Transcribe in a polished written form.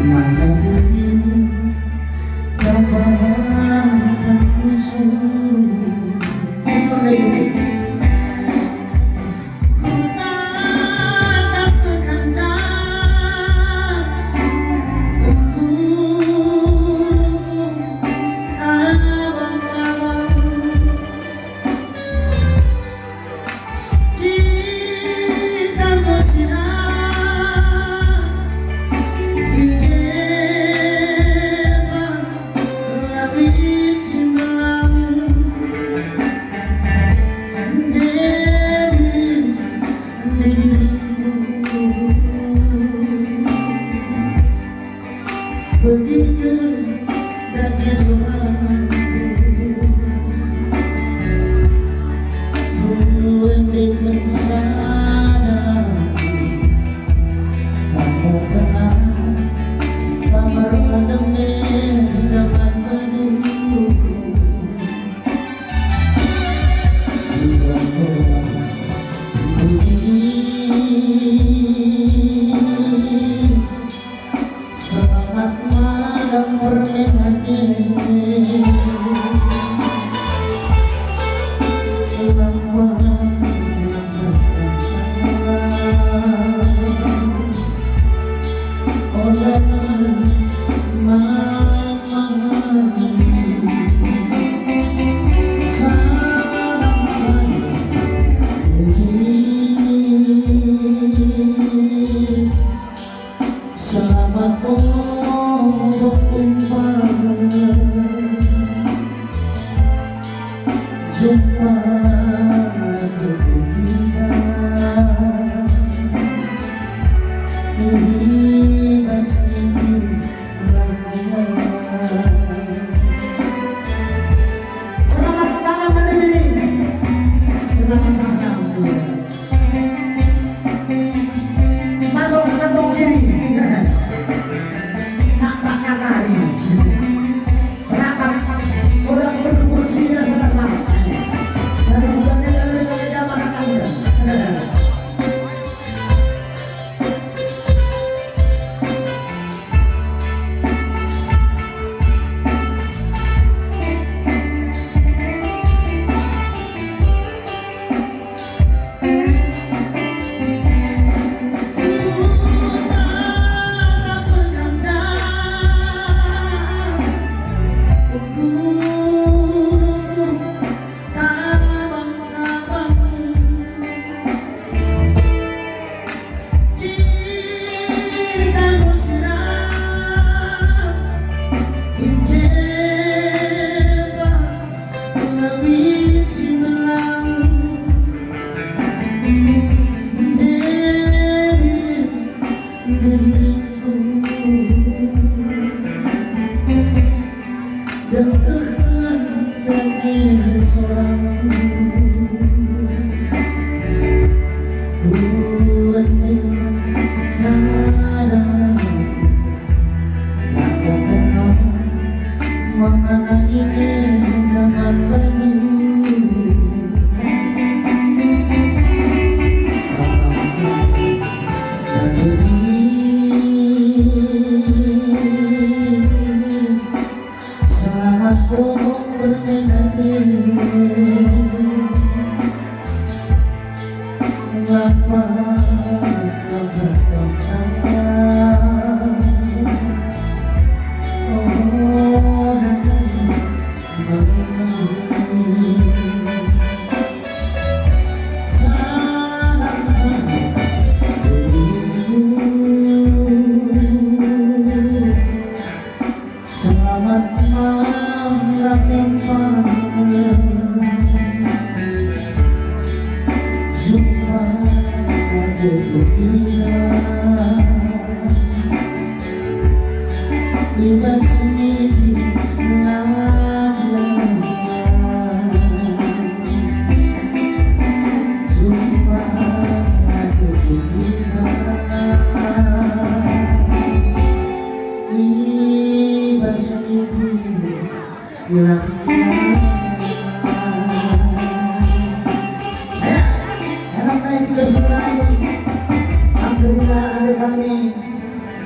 mana dirimu kabarkan musuh. Begitu dati suaraku ku endikan sadar kamu tenang kamar pandemi dengan penuh selamat malam permenane selamat jumpa kita ini masih selamat malam menemani selamat malam masuk ke kantong kiri nampaknya kali berapa udah kursinya sama-sama saya bukannya dari kamar anda. Dengarkan dari suaraku ku hendak sadar kata tenang mana ini dengan penuh sama-sama selamat bohong bermenane lepas tangan oh salam selamat malam jumpa kita tiba sendiri jumpa kita tiba sendiri Harap naik ke sebelah. Alhamdulillah ada kami